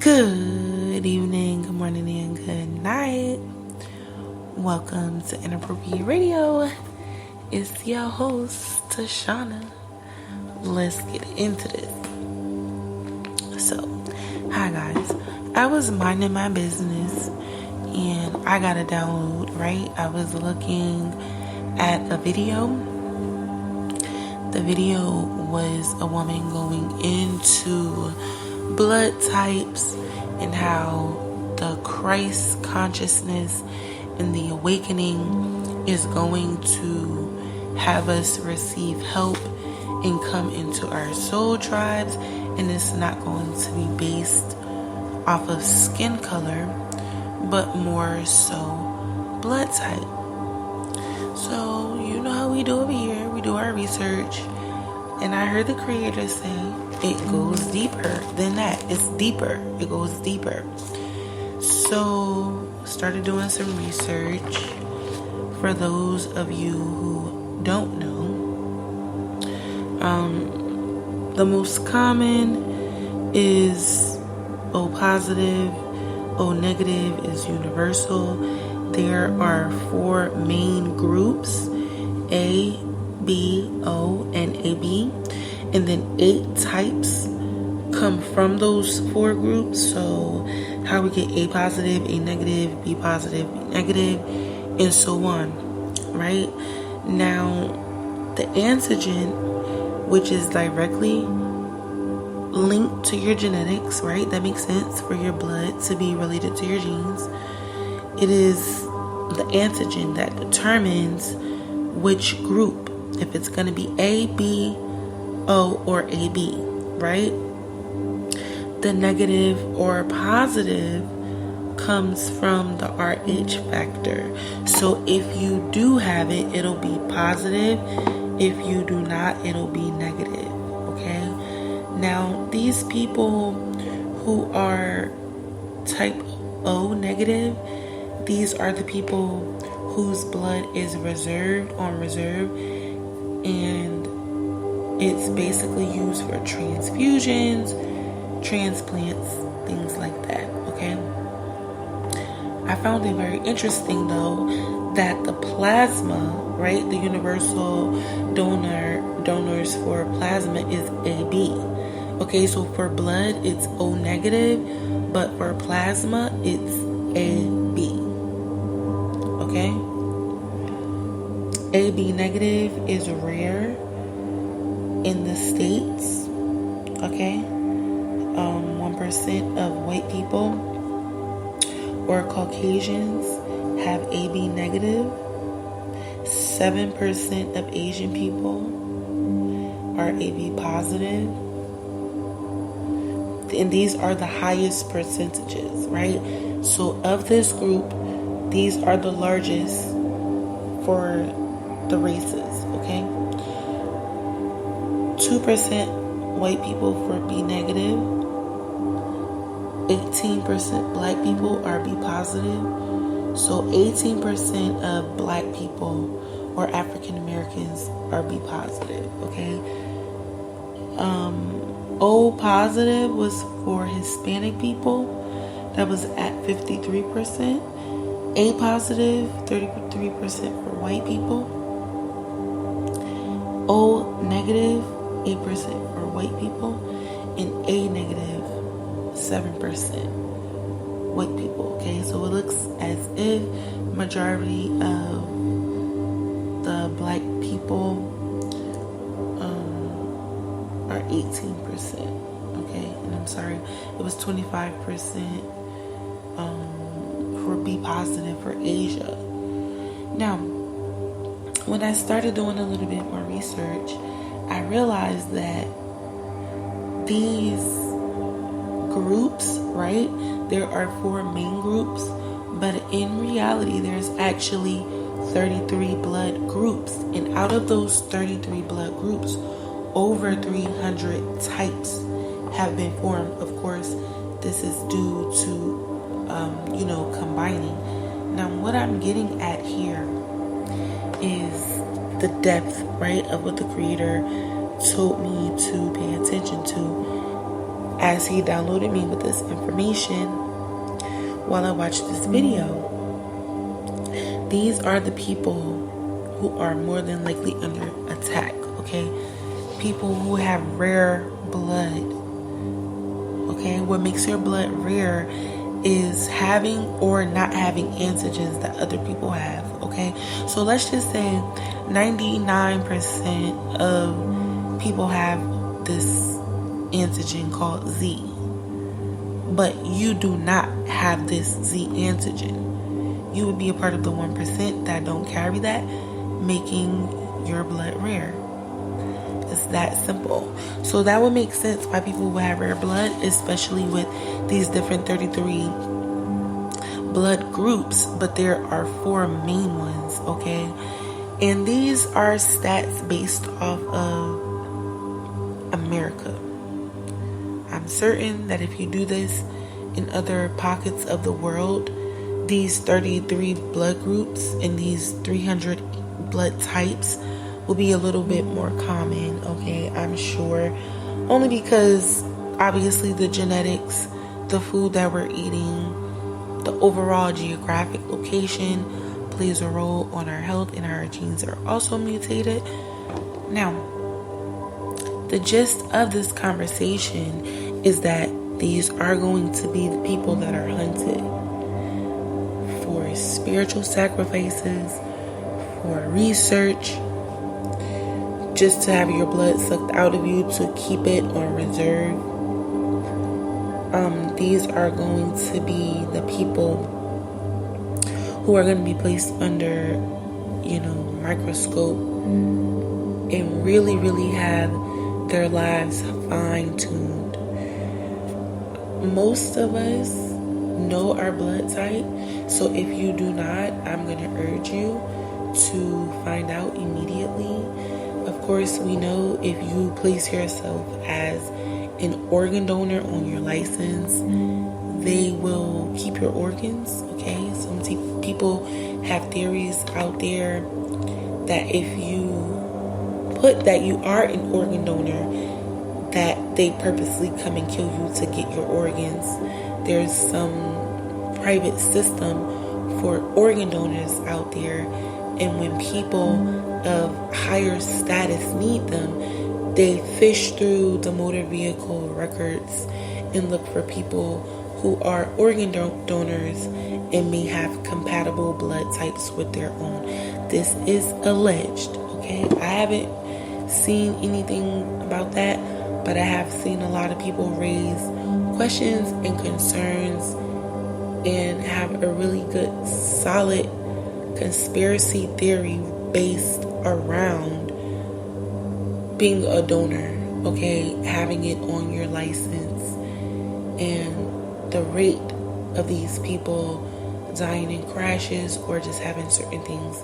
Good evening, good morning, and good night. Welcome to Inappropriate Radio. It's your host, Tashana. Let's get into this. So, hi guys. I was minding my business and I got a download, right? I was looking at a video. The video was a woman going into blood types and how the Christ consciousness and the awakening is going to have us receive help and come into our soul tribes, and it's not going to be based off of skin color but more so blood type. So you know how we do over here, we do our research, and I heard the creator say it goes deeper than that. It's deeper. It goes deeper. So, started doing some research. For those of you who don't know, the most common is O positive, O negative is universal. There are 4 main groups, A, B, O, and AB. And then 8 types come from those 4 groups. So how we get A positive, A negative, B positive, B negative, and so on, right? Now, the antigen, which is directly linked to your genetics, right? That makes sense for your blood to be related to your genes. It is the antigen that determines which group, if it's going to be A, B, O, or AB, right? The negative or positive comes from the RH factor. So if you do have it, it'll be positive. If you do not, it'll be negative, okay? Now, these people who are type O negative, these are the people whose blood is on reserve, and it's basically used for transfusions, transplants, things like that, okay? I found it very interesting, though, that the plasma, right, the universal donors for plasma is AB. Okay, so for blood, it's O negative, but for plasma, it's AB. Okay? AB negative is rare in the States, okay? 1% of white people or Caucasians have AB negative. 7% of Asian people are AB positive. And these are the highest percentages, right? So of this group, these are the largest for the races, okay? 2% white people for B negative. 18% black people are B positive. So 18% of black people or African Americans are B positive, okay? O positive was for Hispanic people. That was at 53%. A positive, 33% for white people. O negative, 8% for white people. And A negative, 7% white people. Okay, so it looks as if majority of the black people are 18%. Okay, and I'm sorry, it was 25% for B positive for Asia. Now, when I started doing a little bit more research, I realized that these groups, right, there are 4 main groups, but in reality there's actually 33 blood groups, and out of those 33 blood groups, over 300 types have been formed. Of course, this is due to combining. Now, what I'm getting at here is the depth, right, of what the creator told me to pay attention to. as he downloaded me with this information while I watched this video. These are the people who are more than likely under attack, okay? People who have rare blood, okay? What makes your blood rare is having or not having antigens that other people have, okay? So let's just say 99% of people have this antigen called Z, but you do not have this Z antigen. You would be a part of the 1% that don't carry that, making your blood rare. It's that simple. So that would make sense why people would have rare blood, especially with these different 33 blood groups, but there are 4 main ones, okay? And these are stats based off of America. I'm certain that if you do this in other pockets of the world, these 33 blood groups and these 300 blood types will be a little bit more common, okay? I'm sure. Only because obviously the genetics, the food that we're eating, the overall geographic location plays a role on our health, and our genes are also mutated. Now, the gist of this conversation is that these are going to be the people that are hunted for spiritual sacrifices, for research, just to have your blood sucked out of you to keep it on reserve. These are going to be the people who are going to be placed under, microscope and really, really have their lives fine-tuned. Most of us know our blood type, so if you do not, I'm going to urge you to find out immediately. Of course, we know if you place yourself as an organ donor on your license, they will keep your organs, okay? Some people have theories out there that if you put that you are an organ donor, that they purposely come and kill you to get your organs. There's some private system for organ donors out there, and when people of higher status need them, they fish through the motor vehicle records and look for people who are organ donors and may have compatible blood types with their own. This is alleged, okay? I haven't seen anything about that, but I have seen a lot of people raise questions and concerns and have a really good, solid conspiracy theory based around being a donor, okay, having it on your license, and the rate of these people dying in crashes or just having certain things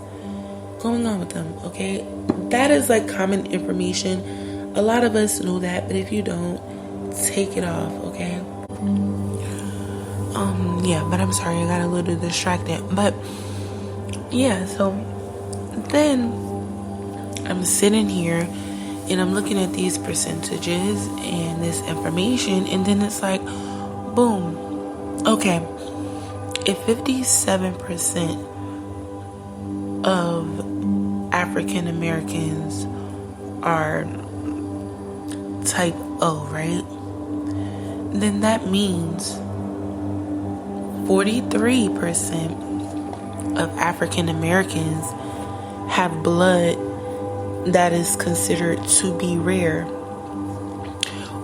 going on with them, okay? That is like common information. A lot of us know that, but if you don't, take it off, okay? But I'm sorry, I got a little distracted. But yeah, so then I'm sitting here and I'm looking at these percentages and this information, and then it's like, boom, okay, if 57% of African Americans are type O, right? Then that means 43% of African Americans have blood that is considered to be rare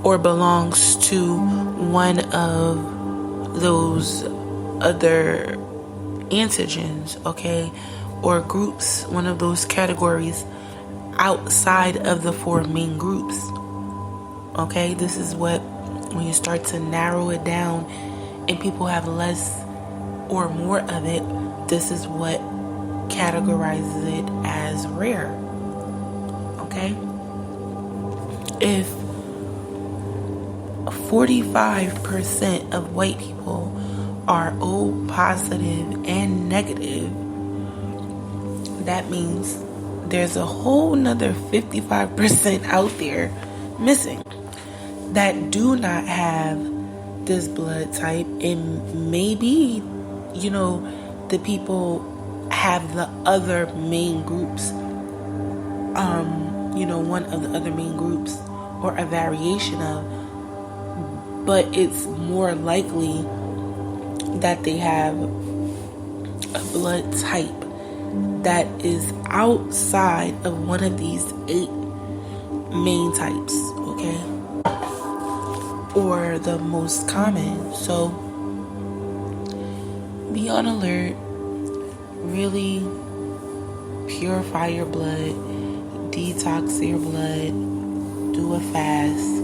or belongs to one of those other antigens, okay, or groups, one of those categories outside of the 4 main groups, okay? This is what, when you start to narrow it down and people have less or more of it, this is what categorizes it as rare, okay? If 45% of white people are O positive and negative, that means there's a whole nother 55% out there missing. that do not have this blood type, and maybe, the people have the other main groups, one of the other main groups or a variation of, but it's more likely that they have a blood type that is outside of one of these 8 main types, okay? Or the most common. So be on alert. Really purify your blood, detox your blood, do a fast,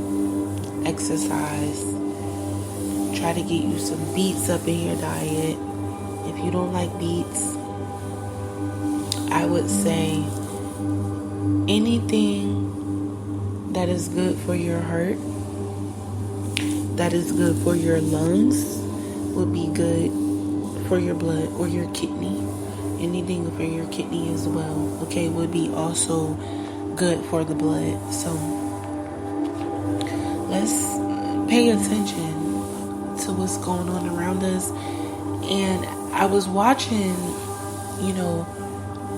exercise, try to get you some beets up in your diet. If you don't like beets, I would say anything that is good for your heart, that is good for your lungs, would be good for your blood, or your kidney. Anything for your kidney as well, okay, would be also good for the blood. So let's pay attention to what's going on around us. And I was watching,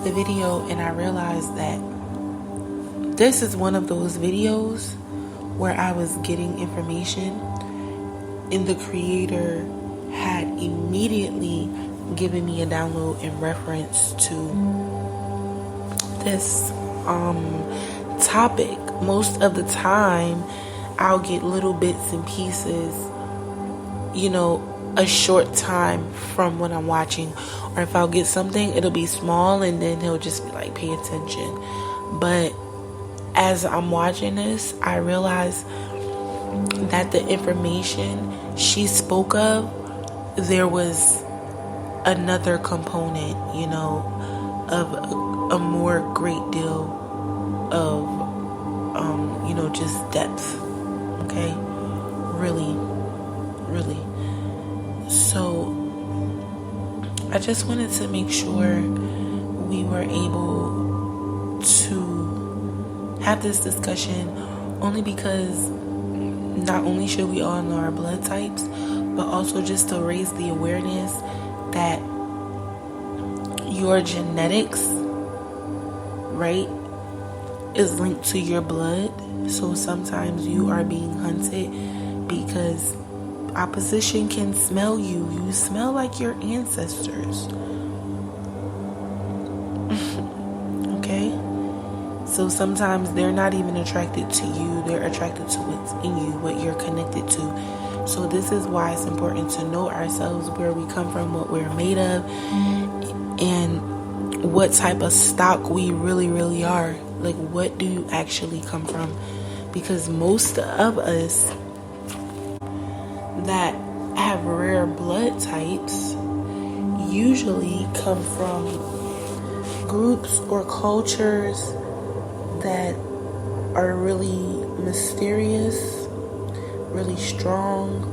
the video, and I realized that this is one of those videos where I was getting information, and the creator had immediately given me a download in reference to this topic. Most of the time I'll get little bits and pieces, a short time from what I'm watching, or if I'll get something, it'll be small, and then he'll just be like, pay attention. But as I'm watching this, I realize that the information she spoke of, there was another component, of a more great deal of, just depth, okay? Really, really. So I just wanted to make sure we were able to have this discussion, only because not only should we all know our blood types, but also just to raise the awareness that your genetics, right, is linked to your blood. So sometimes you are being hunted because opposition can smell you. You smell like your ancestors. Okay? So sometimes they're not even attracted to you. They're attracted to what's in you, what you're connected to. So this is why it's important to know ourselves, where we come from, what we're made of, and what type of stock we really, really are. Like, what do you actually come from? Because most of us that have rare blood types usually come from groups or cultures that are really mysterious, really strong,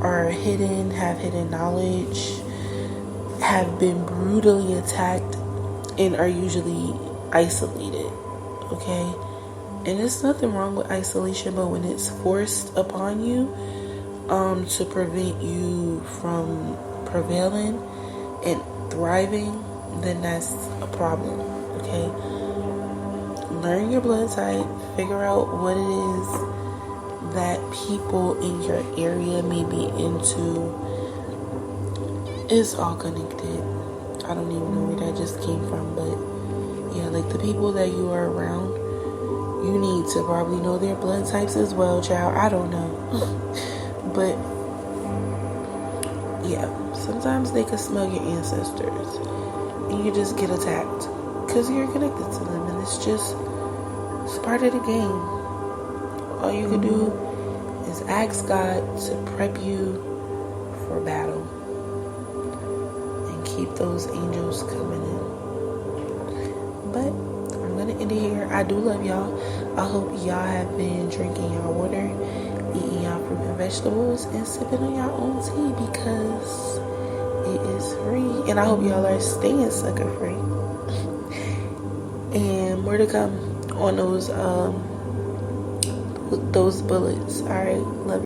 are hidden, have hidden knowledge, have been brutally attacked, and are usually isolated, okay? And there's nothing wrong with isolation, but when it's forced upon you to prevent you from prevailing and thriving, then that's a problem, okay? Learn your blood type, figure out what it is that people in your area may be into. It's all connected. I don't even know where that just came from, but yeah, like the people that you are around, you need to probably know their blood types as well, child. I don't know. But yeah, sometimes they can smell your ancestors and you just get attacked because you're connected to them, and it's part of the game. All you can do is ask God to prep you for battle and keep those angels coming in. But I'm gonna end it here. I do love y'all. I hope y'all have been drinking y'all water, eating y'all fruit and vegetables, and sipping on y'all own tea, because it is free. And I hope y'all are staying sucker free. And more to come on those those bullets. All right, love you.